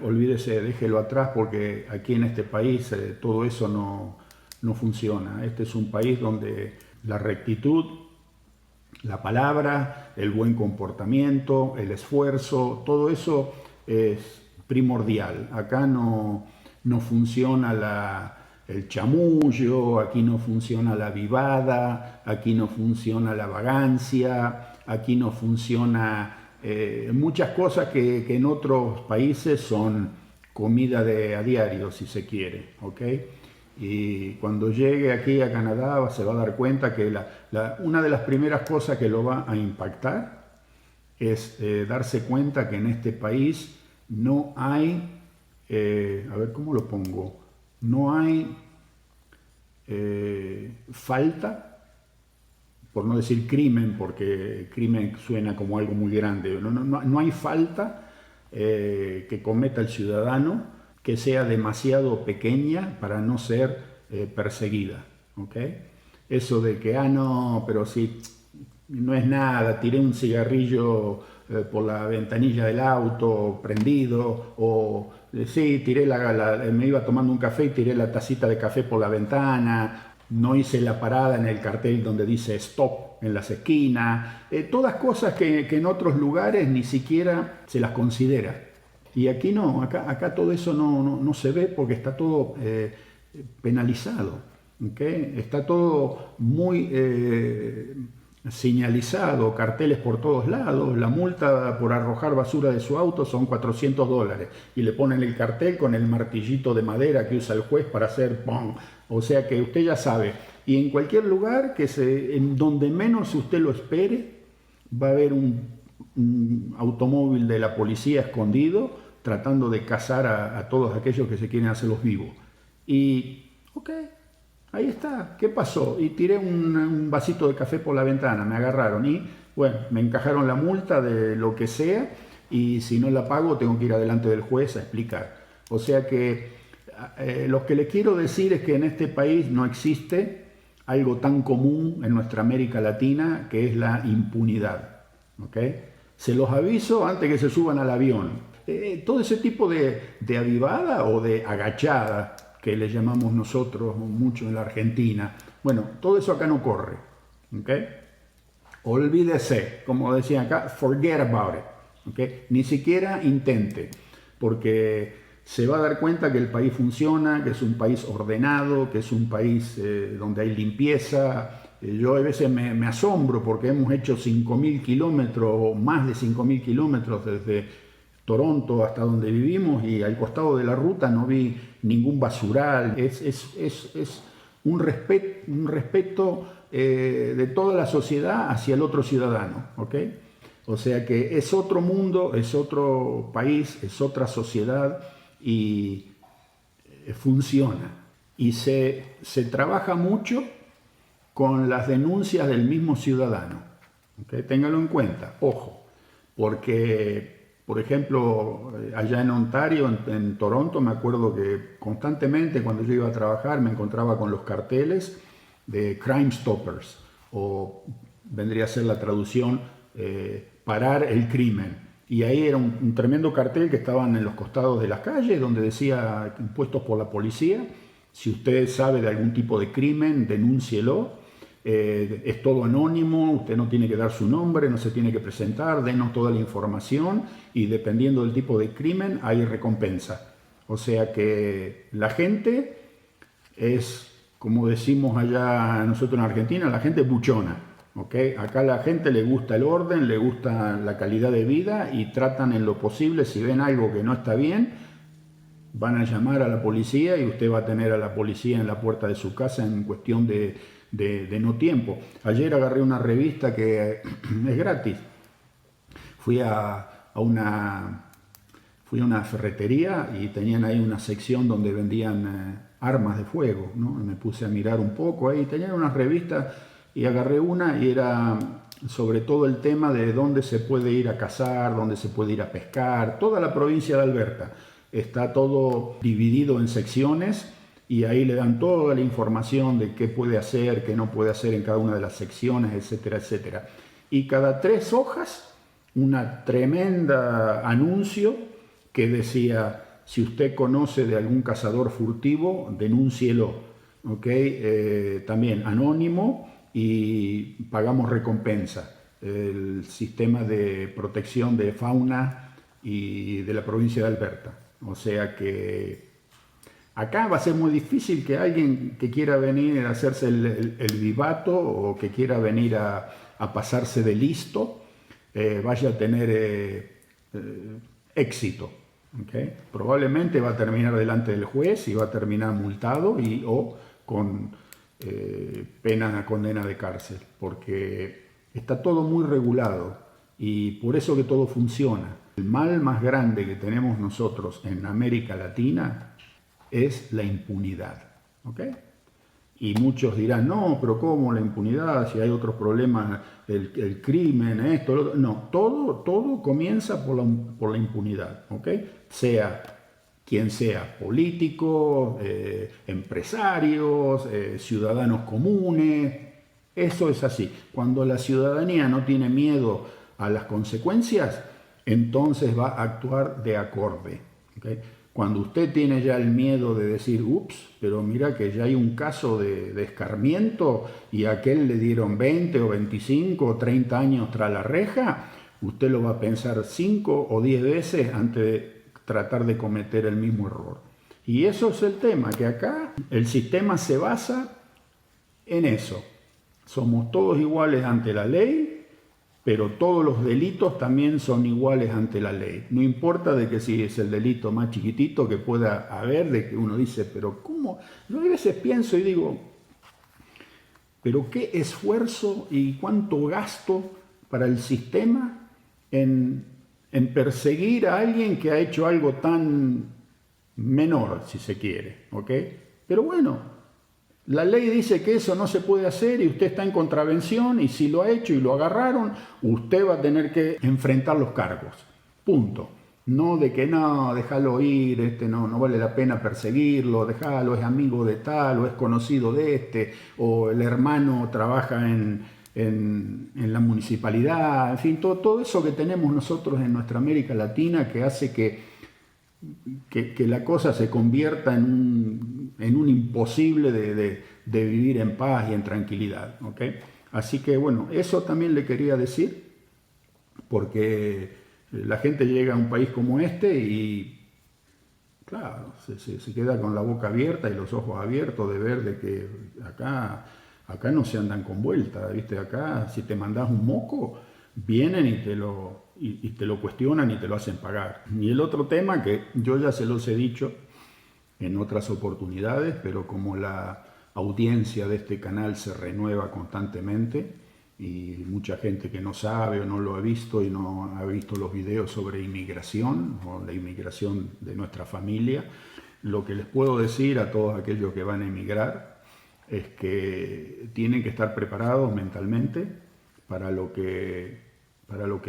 olvídese, déjelo atrás, porque aquí en este país todo eso no funciona. Este es un país donde la rectitud, la palabra, el buen comportamiento, el esfuerzo, todo eso es primordial. Acá no funciona el chamullo, aquí no funciona la vivada, aquí no funciona la vagancia, aquí no funciona muchas cosas que en otros países son comida a diario, si se quiere, ¿ok? Y cuando llegue aquí a Canadá se va a dar cuenta que una de las primeras cosas que lo va a impactar es darse cuenta que en este país no hay, a ver cómo lo pongo, no hay falta, por no decir crimen, porque crimen suena como algo muy grande, no hay falta que cometa el ciudadano que sea demasiado pequeña para no ser perseguida, ¿ok? Eso de que, no, pero si no es nada, tiré un cigarrillo por la ventanilla del auto prendido, o sí, me iba tomando un café y tiré la tacita de café por la ventana, no hice la parada en el cartel donde dice stop en las esquinas, todas cosas que en otros lugares ni siquiera se las considera. Y aquí no, acá todo eso no se ve porque está todo penalizado, ¿okay? Está todo muy señalizado, carteles por todos lados. La multa por arrojar basura de su auto son $400 y le ponen el cartel con el martillito de madera que usa el juez para hacer ¡pum! O sea que usted ya sabe. Y en cualquier lugar en donde menos usted lo espere, va a haber un automóvil de la policía escondido tratando de cazar a todos aquellos que se quieren hacer los vivos. Y, ok, ahí está, ¿qué pasó? Y tiré un vasito de café por la ventana, me agarraron y, bueno, me encajaron la multa de lo que sea, y si no la pago tengo que ir adelante del juez a explicar. O sea que lo que les quiero decir es que en este país no existe algo tan común en nuestra América Latina, que es la impunidad, ¿ok? Se los aviso antes que se suban al avión. Todo ese tipo de avivada o de agachada, que le llamamos nosotros mucho en la Argentina, bueno, todo eso acá no corre, ¿ok? Olvídese, como decían acá, forget about it, ¿ok? Ni siquiera intente, porque se va a dar cuenta que el país funciona, que es un país ordenado, que es un país donde hay limpieza. Yo a veces me asombro porque hemos hecho 5.000 kilómetros o más de 5.000 kilómetros desde Toronto hasta donde vivimos, y al costado de la ruta no vi ningún basural. Es un respeto de toda la sociedad hacia el otro ciudadano, ¿ok? O sea que es otro mundo, es otro país, es otra sociedad, y funciona. Y se trabaja mucho con las denuncias del mismo ciudadano, ¿okay? Téngalo en cuenta, ojo, porque, por ejemplo, allá en Ontario, en Toronto, me acuerdo que constantemente cuando yo iba a trabajar me encontraba con los carteles de Crime Stoppers, o vendría a ser la traducción, parar el crimen. Y ahí era un tremendo cartel que estaban en los costados de las calles donde decía, impuestos por la policía, si usted sabe de algún tipo de crimen, denúncielo. Es todo anónimo, usted no tiene que dar su nombre, no se tiene que presentar, denos toda la información, y dependiendo del tipo de crimen hay recompensa. O sea que la gente es, como decimos allá nosotros en Argentina, la gente es buchona, ¿okay? Acá a la gente le gusta el orden, le gusta la calidad de vida, y tratan en lo posible, si ven algo que no está bien, van a llamar a la policía, y usted va a tener a la policía en la puerta de su casa en cuestión de no tiempo. Ayer agarré una revista que es gratis. Fui a una ferretería y tenían ahí una sección donde vendían armas de fuego, ¿no? Me puse a mirar un poco ahí, tenían unas revistas, y agarré una y era sobre todo el tema de dónde se puede ir a cazar, dónde se puede ir a pescar. Toda la provincia de Alberta está todo dividido en secciones, y ahí le dan toda la información de qué puede hacer, qué no puede hacer en cada una de las secciones, etcétera, etcétera. Y cada 3 hojas una tremenda anuncio que decía, si usted conoce de algún cazador furtivo, denúncielo, ¿ok? También anónimo y pagamos recompensa. El sistema de protección de fauna y de la provincia de Alberta. O sea que acá va a ser muy difícil que alguien que quiera venir a hacerse el vivato o que quiera venir a pasarse de listo vaya a tener éxito. ¿Okay? Probablemente va a terminar delante del juez y va a terminar multado o con pena, condena de cárcel, porque está todo muy regulado y por eso que todo funciona. El mal más grande que tenemos nosotros en América Latina es la impunidad. ¿Okay? Y muchos dirán, no, pero ¿cómo la impunidad? Si hay otros problemas, el crimen, esto, lo otro. No, todo comienza por la impunidad, ¿ok? Sea quien sea, políticos, empresarios, ciudadanos comunes, eso es así. Cuando la ciudadanía no tiene miedo a las consecuencias, entonces va a actuar de acorde, ¿ok? Cuando usted tiene ya el miedo de decir, ups, pero mira que ya hay un caso de escarmiento y a aquel le dieron 20 o 25 o 30 años tras la reja, usted lo va a pensar 5 o 10 veces antes de tratar de cometer el mismo error. Y eso es el tema, que acá el sistema se basa en eso. Somos todos iguales ante la ley, pero todos los delitos también son iguales ante la ley. No importa de que si es el delito más chiquitito que pueda haber, de que uno dice, pero ¿cómo? Yo a veces pienso y digo, pero qué esfuerzo y cuánto gasto para el sistema en perseguir a alguien que ha hecho algo tan menor, si se quiere, ¿ok? Pero bueno, la ley dice que eso no se puede hacer y usted está en contravención y si lo ha hecho y lo agarraron, usted va a tener que enfrentar los cargos. Punto. No de que no, déjalo ir, no vale la pena perseguirlo, déjalo, es amigo de tal o es conocido de o el hermano trabaja en la municipalidad, en fin, todo eso que tenemos nosotros en nuestra América Latina que hace que la cosa se convierta en un imposible de vivir en paz y en tranquilidad. ¿Okay? Así que bueno, eso también le quería decir, porque la gente llega a un país como este y claro, se queda con la boca abierta y los ojos abiertos de ver de que acá no se andan con vuelta, ¿viste? Acá si te mandás un moco, vienen y te lo cuestionan y te lo hacen pagar. Y el otro tema que yo ya se los he dicho en otras oportunidades, pero como la audiencia de este canal se renueva constantemente y mucha gente que no sabe o no lo ha visto y no ha visto los videos sobre inmigración o la inmigración de nuestra familia, lo que les puedo decir a todos aquellos que van a emigrar es que tienen que estar preparados mentalmente para lo que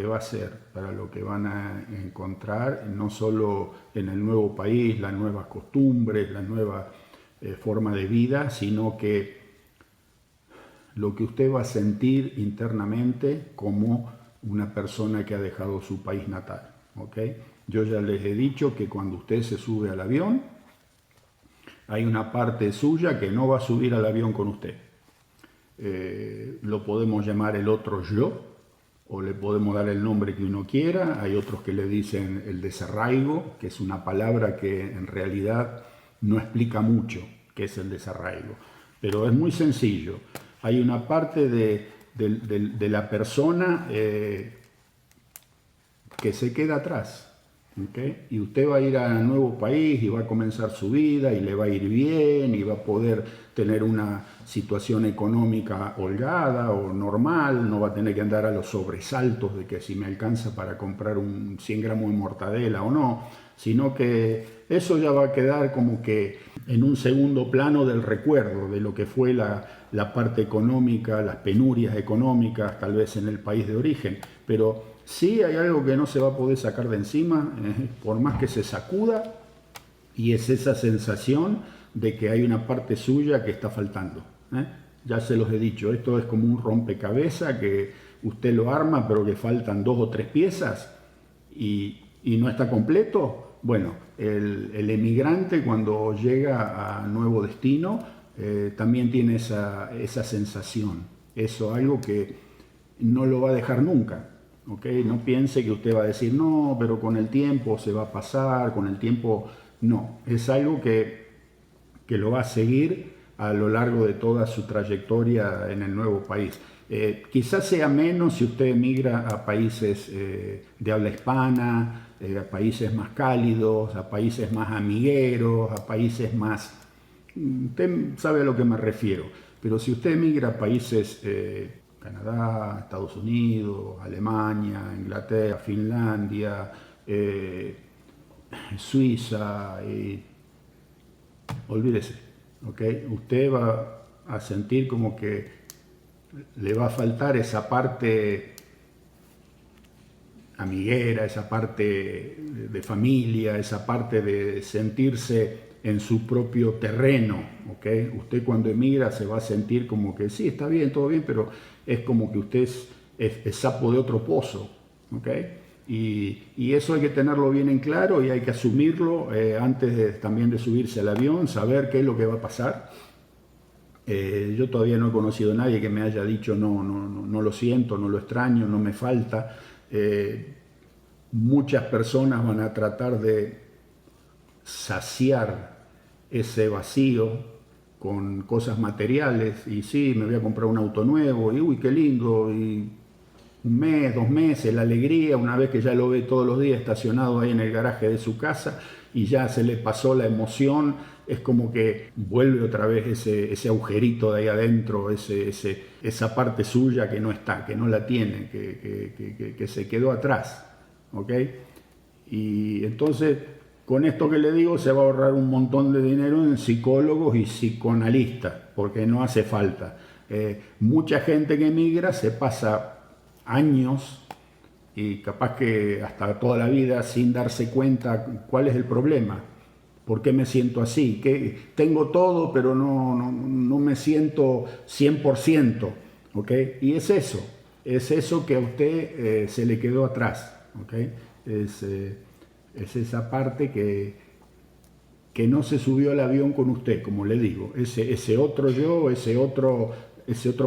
va a ser, para lo que van a encontrar, no solo en el nuevo país, las nuevas costumbres, la nueva forma de vida, sino que lo que usted va a sentir internamente como una persona que ha dejado su país natal. ¿Okay? Yo ya les he dicho que cuando usted se sube al avión, hay una parte suya que no va a subir al avión con usted. Lo podemos llamar el otro yo, o le podemos dar el nombre que uno quiera. Hay otros que le dicen el desarraigo, que es una palabra que en realidad no explica mucho qué es el desarraigo, pero es muy sencillo. Hay una parte de la persona que se queda atrás, ¿okay? Y usted va a ir a un nuevo país y va a comenzar su vida y le va a ir bien y va a poder tener una situación económica holgada o normal, no va a tener que andar a los sobresaltos de que si me alcanza para comprar un 100 gramos de mortadela o no, sino que eso ya va a quedar como que en un segundo plano del recuerdo de lo que fue la parte económica, las penurias económicas, tal vez en el país de origen, pero sí hay algo que no se va a poder sacar de encima, por más que se sacuda, y es esa sensación de que hay una parte suya que está faltando. Ya se los he dicho, esto es como un rompecabezas que usted lo arma pero que faltan 2 o 3 piezas y no está completo. Bueno, el emigrante cuando llega a nuevo destino también tiene esa sensación. Eso, algo que no lo va a dejar nunca. ¿Okay? No piense que usted va a decir, no, pero con el tiempo se va a pasar, con el tiempo... No, es algo que lo va a seguir a lo largo de toda su trayectoria en el nuevo país. Quizás sea menos si usted emigra a países de habla hispana, a países más cálidos, a países más amigueros, a países más... Usted sabe a lo que me refiero. Pero si usted emigra a países... Canadá, Estados Unidos, Alemania, Inglaterra, Finlandia, Suiza, olvídese, ¿okay? Usted va a sentir como que le va a faltar esa parte amiguera, esa parte de familia, esa parte de sentirse en su propio terreno, ¿okay? Usted cuando emigra se va a sentir como que sí, está bien, todo bien, pero es como que usted es sapo de otro pozo, ¿okay? Y eso hay que tenerlo bien en claro y hay que asumirlo antes también de subirse al avión, saber qué es lo que va a pasar. Yo todavía no he conocido a nadie que me haya dicho no lo siento, no lo extraño, no me falta. Muchas personas van a tratar de saciar ese vacío con cosas materiales y sí, me voy a comprar un auto nuevo y uy, qué lindo, y 1 mes, 2 meses, la alegría, una vez que ya lo ve todos los días estacionado ahí en el garaje de su casa y ya se le pasó la emoción, es como que vuelve otra vez ese agujerito de ahí adentro, esa parte suya que no está, que no la tiene, que se quedó atrás, ¿ok? Y entonces, con esto que le digo, se va a ahorrar un montón de dinero en psicólogos y psicoanalistas, porque no hace falta. Mucha gente que emigra se pasa años y capaz que hasta toda la vida sin darse cuenta cuál es el problema, por qué me siento así, que tengo todo pero no me siento 100%, ¿okay? Y es eso que a usted se le quedó atrás, ¿okay? Es esa parte que no se subió al avión con usted, como le digo, ese otro yo, ese otro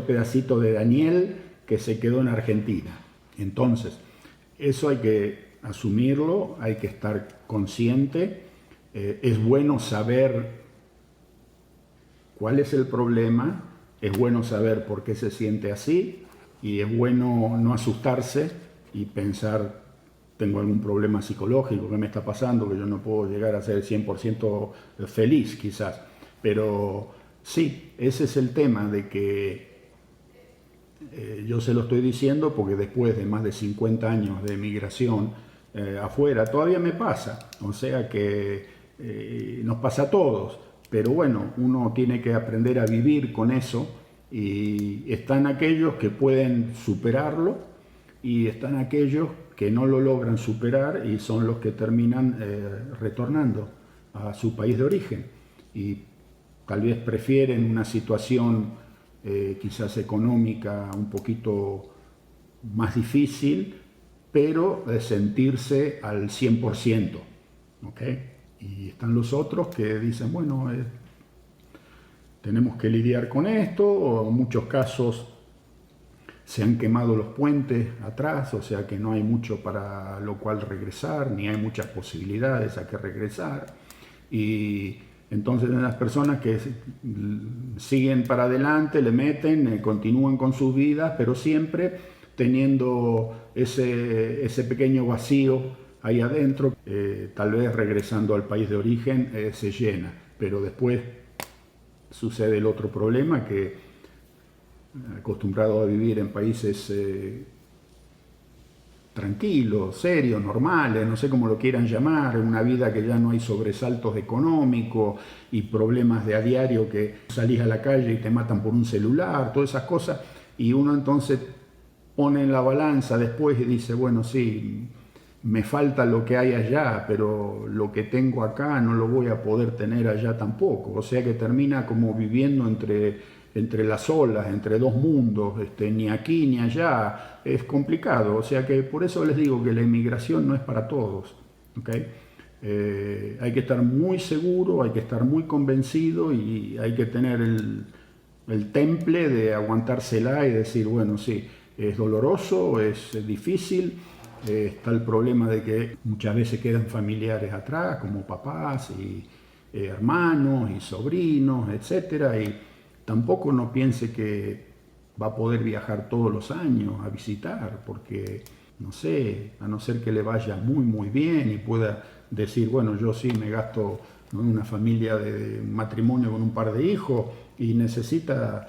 pedacito de Daniel que se quedó en Argentina. Entonces, eso hay que asumirlo, hay que estar consciente, es bueno saber cuál es el problema, es bueno saber por qué se siente así y es bueno no asustarse y pensar, tengo algún problema psicológico, ¿qué me está pasando? Que yo no puedo llegar a ser 100% feliz quizás. Pero sí, ese es el tema de que yo se lo estoy diciendo porque después de más de 50 años de emigración afuera, todavía me pasa. O sea que nos pasa a todos. Pero bueno, uno tiene que aprender a vivir con eso y están aquellos que pueden superarlo y están aquellos que no lo logran superar y son los que terminan retornando a su país de origen y tal vez prefieren una situación quizás económica un poquito más difícil, pero de sentirse al 100%, ¿okay? Y están los otros que dicen, bueno, tenemos que lidiar con esto, o en muchos casos se han quemado los puentes atrás, o sea que no hay mucho para lo cual regresar, ni hay muchas posibilidades a que regresar. Y entonces las personas que siguen para adelante, le meten, continúan con sus vidas, pero siempre teniendo ese pequeño vacío ahí adentro, tal vez regresando al país de origen se llena, pero después sucede el otro problema que acostumbrado a vivir en países tranquilos, serios, normales, no sé cómo lo quieran llamar, una vida que ya no hay sobresaltos económicos y problemas de a diario que salís a la calle y te matan por un celular, todas esas cosas, y uno entonces pone en la balanza después y dice, bueno, sí, me falta lo que hay allá, pero lo que tengo acá no lo voy a poder tener allá tampoco, o sea que termina como viviendo entre entre las olas, entre dos mundos, ni aquí ni allá, es complicado. O sea que por eso les digo que la inmigración no es para todos, ¿okay? Hay que estar muy seguro, hay que estar muy convencido y hay que tener el temple de aguantársela y decir, bueno, sí, es doloroso, es difícil, está el problema de que muchas veces quedan familiares atrás, como papás y hermanos y sobrinos, etcétera, y tampoco no piense que va a poder viajar todos los años a visitar, porque, no sé, a no ser que le vaya muy, muy bien y pueda decir, bueno, yo sí me gasto en una familia de matrimonio con un par de hijos y necesita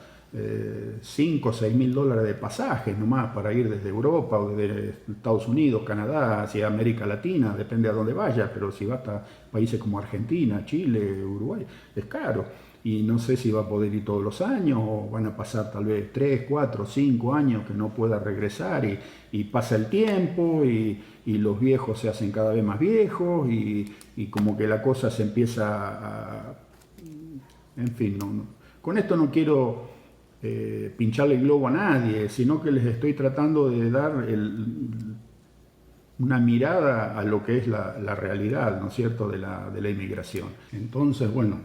5 o 6 mil dólares de pasajes nomás para ir desde Europa o desde Estados Unidos, Canadá, hacia América Latina, depende a dónde vaya, pero si va hasta países como Argentina, Chile, Uruguay, es caro. Y no sé si va a poder ir todos los años o van a pasar tal vez 3, 4, 5 años que no pueda regresar y pasa el tiempo y los viejos se hacen cada vez más viejos y como que la cosa se empieza a... En fin, con esto no quiero pincharle el globo a nadie, sino que les estoy tratando de dar una mirada a lo que es la realidad, ¿no es cierto?, de la inmigración. Entonces, bueno,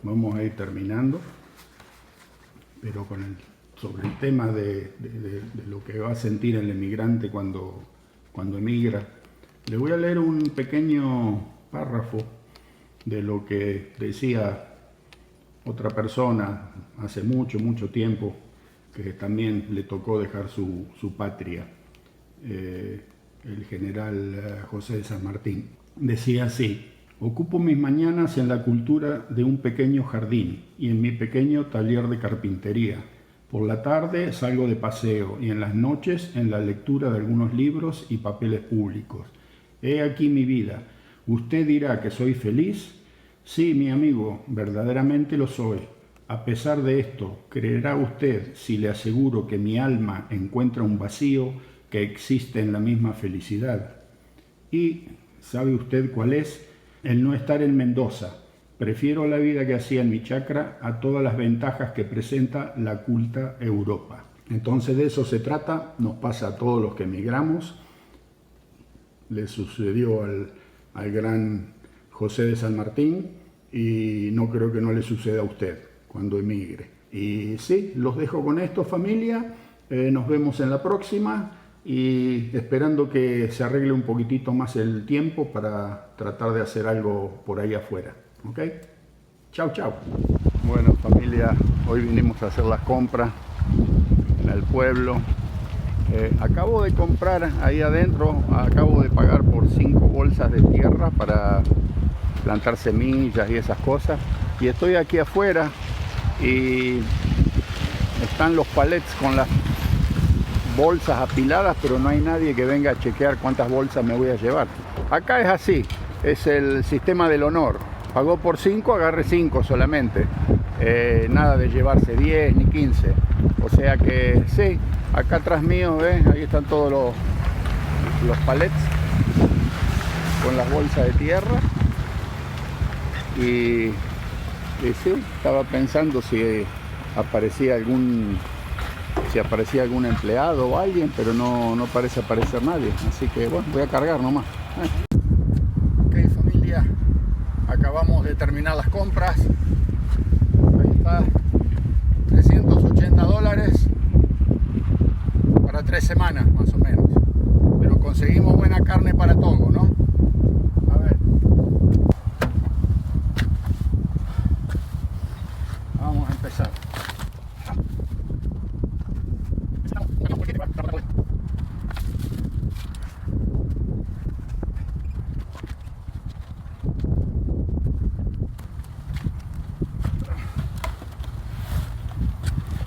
vamos a ir terminando, pero sobre el tema de lo que va a sentir el emigrante cuando emigra. Le voy a leer un pequeño párrafo de lo que decía otra persona hace mucho, mucho tiempo, que también le tocó dejar su patria, el general José de San Martín. Decía así: ocupo mis mañanas en la cultura de un pequeño jardín y en mi pequeño taller de carpintería. Por la tarde salgo de paseo y en las noches en la lectura de algunos libros y papeles públicos. He aquí mi vida. ¿Usted dirá que soy feliz? Sí, mi amigo, verdaderamente lo soy. A pesar de esto, ¿creerá usted si le aseguro que mi alma encuentra un vacío que existe en la misma felicidad? ¿Y sabe usted cuál es? El no estar en Mendoza. Prefiero la vida que hacía en mi chacra a todas las ventajas que presenta la culta Europa. Entonces de eso se trata, nos pasa a todos los que emigramos. Le sucedió al gran José de San Martín y no creo que no le suceda a usted cuando emigre. Y sí, los dejo con esto, familia. Nos vemos en la próxima. Y esperando que se arregle un poquitito más el tiempo para tratar de hacer algo por ahí afuera. ¿Ok? Chau, chau. Bueno, familia, hoy vinimos a hacer las compras en el pueblo. Acabo de comprar ahí adentro, acabo de pagar por 5 bolsas de tierra para plantar semillas y esas cosas. Y estoy aquí afuera y están los palets con las bolsas apiladas, pero no hay nadie que venga a chequear cuántas bolsas me voy a llevar. Acá es así, es el sistema del honor. Pagó por 5, agarre 5 solamente. Nada de llevarse 10 ni 15. O sea que sí, acá atrás mío, ¿ves? Ahí están todos los palets con las bolsas de tierra. Y sí, estaba pensando si aparecía algún empleado o alguien, pero no parece aparecer nadie, así que bueno, voy a cargar nomás. Ok, familia, acabamos de terminar las compras. Ahí está, $380 para 3 semanas más o menos, pero conseguimos buena carne para todo, ¿no? A ver, vamos a empezar.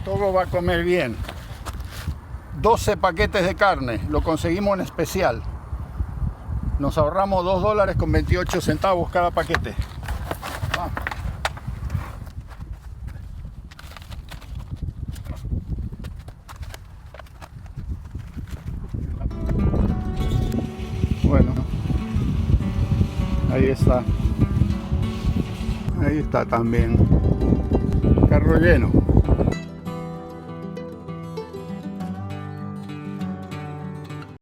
Todo va a comer bien. 12 paquetes de carne, lo conseguimos en especial. Nos ahorramos $2.28 cada paquete. Vamos. Bueno, ahí está. Ahí está también. Carro lleno.